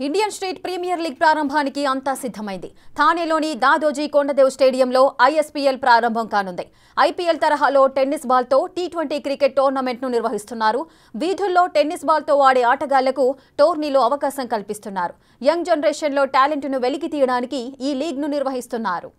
Indian state premier league ప్రారంభానికి అంతా సిద్ధమైంది. థానేలోని దాదోజీ కొండదేవ్ స్టేడియంలో ఐఎస్పీఎల్ ప్రారంభం కానుంది. ఐపీఎల్ తరహాలో టెన్నిస్ బాల్తో టీ20 క్రికెట్ టోర్నమెంట్ను నిర్వహిస్తున్నారు. వీధుల్లో టెన్నిస్ బాల్తో ఆడే ఆటగాళ్లకు టోర్నీలో అవకాశం కల్పిస్తున్నారు. యంగ్ జనరేషన్లో టాలెంట్ను వెలికి తీయడానికి ఈ లీగ్ను నిర్వహిస్తున్నారు.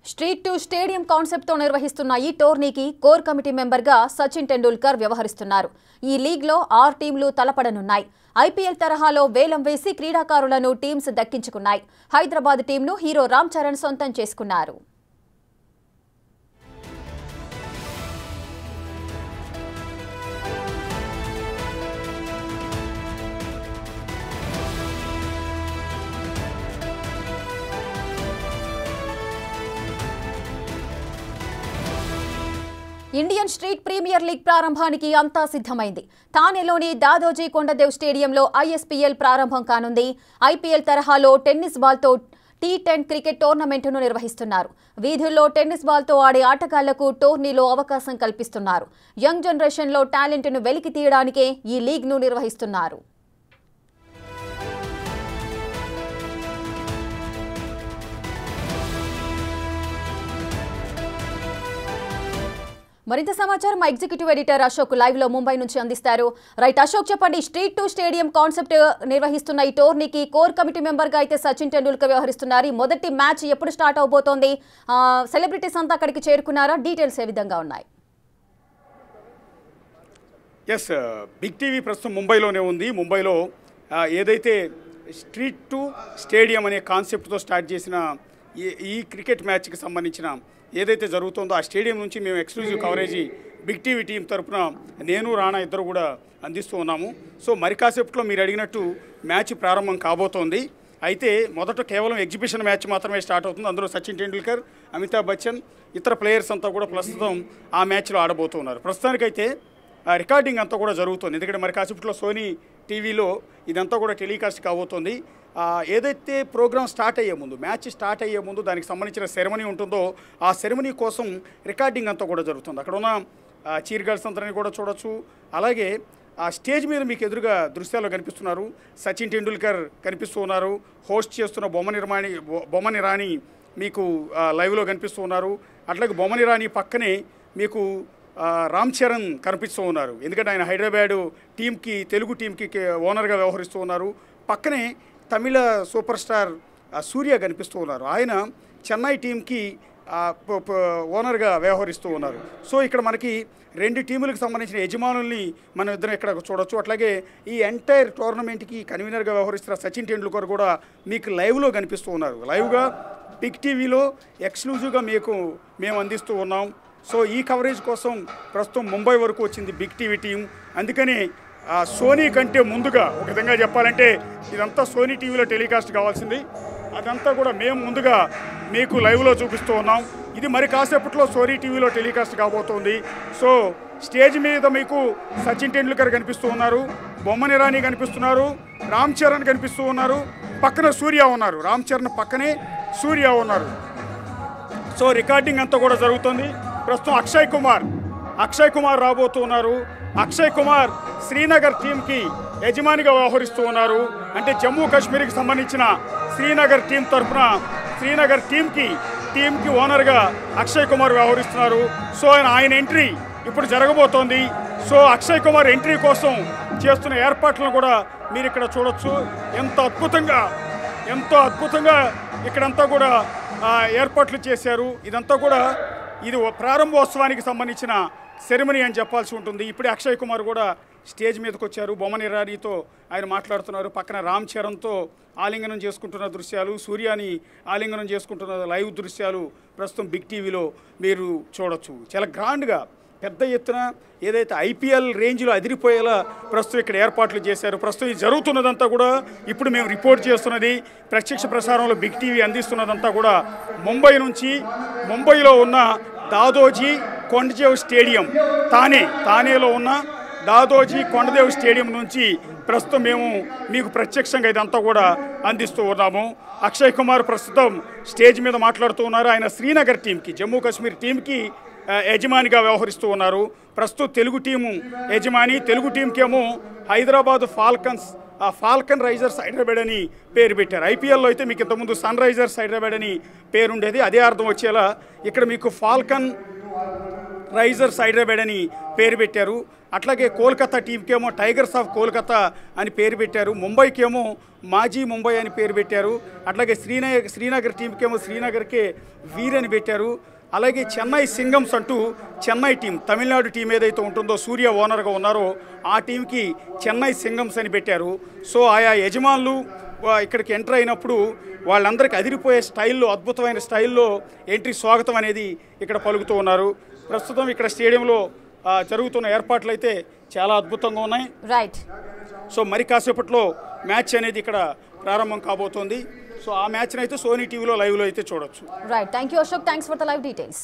స్ట్రీట్ టు స్టేడియం కాన్సెప్ట్తో నిర్వహిస్తున్న ఈ టోర్నీకి కోర్ కమిటీ మెంబర్గా సచిన్ టెండూల్కర్ వ్యవహరిస్తున్నారు. ఈ లీగ్లో 6 టీంలు తలపడనున్నాయి. ఐపీఎల్ తరహాలో వేలం వేసి క్రీడాకారులను టీమ్స్ దక్కించుకున్నాయి. హైదరాబాద్ టీంను హీరో రామ్ చరణ్ సొంతం చేసుకున్నారు. ఇండియన్ స్ట్రీట్ ప్రీమియర్ లీగ్ ప్రారంభానికి అంతా సిద్ధమైంది. థానేలోని దాదోజీ కొండదేవ్ స్టేడియంలో ఐఎస్పీఎల్ ప్రారంభం కానుంది. ఐపీఎల్ తరహాలో టెన్నిస్ బాల్తో టీ10 క్రికెట్ టోర్నమెంట్ను నిర్వహిస్తున్నారు. వీధుల్లో టెన్నిస్ బాల్తో ఆడే ఆటగాళ్లకు టోర్నీలో అవకాశం కల్పిస్తున్నారు. యంగ్ జనరేషన్లో టాలెంట్ను వెలికి తీయడానికే ఈ లీగ్ను నిర్వహిస్తున్నారు. మరింత సమాచారం మా ఎగ్జిక్యూటివ్ ఎడిటర్ అశోక్ లైవ్ లో ముంబై నుంచి అందిస్తారు. రైట్ అశోక్, చెప్పండి. స్ట్రీట్ టు స్టేడియం కాన్సెప్ట్ నిర్వహిస్తున్న ఈ టోర్నీకి కోర్ కమిటీ మెంబర్ గా అయితే సచిన్ టెండూల్కర్ వ్యవహరిస్తున్నారు. మొదటి మ్యాచ్ ఎప్పుడు స్టార్ట్ అవబోతోంది? సెలబ్రిటీస్ అంతా అక్కడికి చేరుకున్నారా? డీటెయిల్స్ ఏ విధంగా ఉన్నాయి? ఎస్, బిగ్ టీవీ ప్రస్తుతం ముంబైలోనే ఉంది. ముంబైలో ఏదైతే స్ట్రీట్ టు స్టేడియం అనే కాన్సెప్ట్తో స్టార్ట్ చేసిన ఈ క్రికెట్ మ్యాచ్కి సంబంధించిన ఏదైతే జరుగుతుందో ఆ స్టేడియం నుంచి మేము exclusive coverage big TV team తరఫున నేను రాణా ఇద్దరు కూడా అందిస్తూ ఉన్నాము. సో మరి కాసేపట్లో మీరు అడిగినట్టు మ్యాచ్ ప్రారంభం కాబోతోంది. అయితే మొదట కేవలం ఎగ్జిబిషన్ మ్యాచ్ మాత్రమే స్టార్ట్ అవుతుంది. అందులో సచిన్ టెండూల్కర్, అమితాబ్ బచ్చన్, ఇతర ప్లేయర్స్ అంతా కూడా ప్రస్తుతం ఆ మ్యాచ్లో ఆడబోతున్నారు. ప్రస్తుతానికైతే రికార్డింగ్ అంతా కూడా జరుగుతుంది. ఎందుకంటే మరి కాసేపట్లో సోనీ టీవీలో ఇదంతా కూడా టెలికాస్ట్ కాబోతోంది. ఏదైతే ప్రోగ్రామ్ స్టార్ట్ అయ్యే ముందు, మ్యాచ్ స్టార్ట్ అయ్యే ముందు దానికి సంబంధించిన సెరమనీ ఉంటుందో ఆ సెరమనీ కోసం రికార్డింగ్ అంతా కూడా జరుగుతుంది. అక్కడ ఉన్న చీర్ గర్ల్స్ అంతని కూడా చూడొచ్చు. అలాగే ఆ స్టేజ్ మీద మీకు ఎదురుగా దృశ్యాల్లో కనిపిస్తున్నారు. సచిన్ టెండూల్కర్ కనిపిస్తూ ఉన్నారు. హోస్ట్ చేస్తున్న బొమ్మని రాణి మీకు లైవ్లో కనిపిస్తూ ఉన్నారు. అట్లాగే బొమ్మని రాణి పక్కనే మీకు రామ్ చరణ్ కనిపిస్తూ ఉన్నారు. ఎందుకంటే ఆయన హైదరాబాద్ టీంకి, తెలుగు టీంకి ఓనర్గా వ్యవహరిస్తూ ఉన్నారు. పక్కనే తమిళ సూపర్ స్టార్ సూర్య కనిపిస్తూ ఉన్నారు. ఆయన చెన్నై టీంకి ఓనర్గా వ్యవహరిస్తూ ఉన్నారు. సో ఇక్కడ మనకి 2 టీములకు సంబంధించిన యజమానుల్ని మనం ఇద్దరం ఇక్కడ చూడొచ్చు. అట్లాగే ఈ ఎంటైర్ టోర్నమెంట్కి కన్వీనర్గా వ్యవహరిస్తున్న సచిన్ టెండూల్కర్ కూడా మీకు లైవ్లో కనిపిస్తూ ఉన్నారు. లైవ్గా బిగ్ టీవీలో ఎక్స్క్లూజివ్గా మేము అందిస్తూ ఉన్నాం. సో ఈ కవరేజ్ కోసం ప్రస్తుతం ముంబై వరకు వచ్చింది బిగ్ టీవీ టీం. అందుకని సోనీ కంటే ముందుగా, ఒక విధంగా చెప్పాలంటే ఇదంతా సోనీ టీవీలో టెలికాస్ట్ కావాల్సింది, అదంతా కూడా మేము ముందుగా మీకు లైవ్లో చూపిస్తూ ఉన్నాం. ఇది మరి కాసేపట్లో సోనీ టీవీలో టెలికాస్ట్ కాబోతోంది. సో స్టేజ్ మీద మీకు సచిన్ టెండూల్కర్ కనిపిస్తూ ఉన్నారు, బొమ్మని రాణి కనిపిస్తున్నారు, రామ్ చరణ్ కనిపిస్తూ ఉన్నారు, పక్కన సూర్య ఉన్నారు. రామ్ చరణ్ పక్కనే సూర్య ఉన్నారు. సో రికార్డింగ్ అంతా కూడా జరుగుతుంది. ప్రస్తుతం అక్షయ్ కుమార్ రాబోతూ ఉన్నారు. అక్షయ్ కుమార్ శ్రీనగర్ టీంకి యజమానిగా వ్యవహరిస్తూ ఉన్నారు. అంటే జమ్మూ కాశ్మీర్కి సంబంధించిన శ్రీనగర్ టీం తరఫున శ్రీనగర్ టీంకి ఓనర్గా అక్షయ్ కుమార్ వ్యవహరిస్తున్నారు. సో ఆయన ఎంట్రీ ఇప్పుడు జరగబోతోంది. సో అక్షయ్ కుమార్ ఎంట్రీ కోసం చేస్తున్న ఏర్పాట్లను కూడా మీరు ఇక్కడ చూడొచ్చు. ఎంతో అద్భుతంగా ఇక్కడంతా కూడా ఏర్పాట్లు చేశారు. ఇదంతా కూడా ఇది ప్రారంభోత్సవానికి సంబంధించిన సెరమనీ అని చెప్పాల్సి ఉంటుంది. ఇప్పుడే అక్షయ్ కుమార్ కూడా స్టేజ్ మీదకి వచ్చారు. బొమ్మని రాణితో ఆయన మాట్లాడుతున్నారు. పక్కన రామ్ చరణ్తో ఆలింగనం చేసుకుంటున్న దృశ్యాలు, సూర్యాని ఆలింగనం చేసుకుంటున్న లైవ్ దృశ్యాలు ప్రస్తుతం బిగ్ టీవీలో మీరు చూడొచ్చు. చాలా గ్రాండ్గా పెద్ద ఎత్తున ఏదైతే ఐపీఎల్ రేంజ్లో అదిరిపోయేలా ప్రస్తుతం ఇక్కడ ఏర్పాట్లు చేశారు. ప్రస్తుతం ఇది జరుగుతున్నదంతా కూడా ఇప్పుడు మేము రిపోర్ట్ చేస్తున్నది, ప్రత్యక్ష ప్రసారంలో బిగ్ టీవీ అందిస్తున్నదంతా కూడా ముంబై నుంచి, ముంబైలో ఉన్న దాదోజీ కొండదేవ్ స్టేడియం తానేలో ఉన్న దాదోజీ కొండదేవ్ స్టేడియం నుంచి ప్రస్తుతం మేము మీకు ప్రత్యక్షంగా ఇదంతా కూడా అందిస్తూ ఉన్నాము. అక్షయ్ కుమార్ ప్రస్తుతం స్టేజ్ మీద మాట్లాడుతూ ఉన్నారు. ఆయన శ్రీనగర్ టీంకి, జమ్మూ కాశ్మీర్ టీంకి యజమానిగా వ్యవహరిస్తూ ఉన్నారు. ప్రస్తుతం తెలుగు టీము యజమాని. తెలుగు టీంకేమో హైదరాబాద్ ఫాల్కన్ రైజర్స్ హైదరాబాద్ అని పేరు పెట్టారు. ఐపీఎల్లో అయితే మీకు ఇంతకుముందు సన్ రైజర్స్ హైదరాబాద్ అని పేరుండేది. అదే అర్థం వచ్చేలా ఇక్కడ మీకు ఫాల్కన్ రైజర్స్ హైదరాబాద్ అని పేరు పెట్టారు. అట్లాగే కోల్కతా టీంకేమో టైగర్స్ ఆఫ్ కోల్కతా అని పేరు పెట్టారు. ముంబైకేమో మాజీ ముంబై అని పేరు పెట్టారు. అట్లాగే శ్రీనగర్ టీంకేమో శ్రీనగర్కే వీర్ అని పెట్టారు. అలాగే చెన్నై సింగమ్స్ అంటూ చెన్నై టీం, తమిళనాడు టీం ఏదైతే ఉంటుందో సూర్య ఓనర్గా ఉన్నారో ఆ టీంకి చెన్నై సింగమ్స్ అని పెట్టారు. సో ఆయా యజమానులు ఇక్కడికి ఎంటర్ అయినప్పుడు వాళ్ళందరికీ అదిరిపోయే స్టైల్లో, అద్భుతమైన స్టైల్లో ఎంట్రీ స్వాగతం అనేది ఇక్కడ పలుకుతూ ఉన్నారు. ప్రస్తుతం ఇక్కడ స్టేడియంలో జరుగుతున్న ఏర్పాట్లు అయితే చాలా అద్భుతంగా ఉన్నాయి. రైట్. సో మరి కాసేపట్లో మ్యాచ్ అనేది ఇక్కడ ప్రారంభం కాబోతోంది. సో ఆ మ్యాచ్ని అయితే సోనీ టీవీలో లైవ్లో అయితే చూడొచ్చు. Right. Thank you Ashok. Thanks for the live details.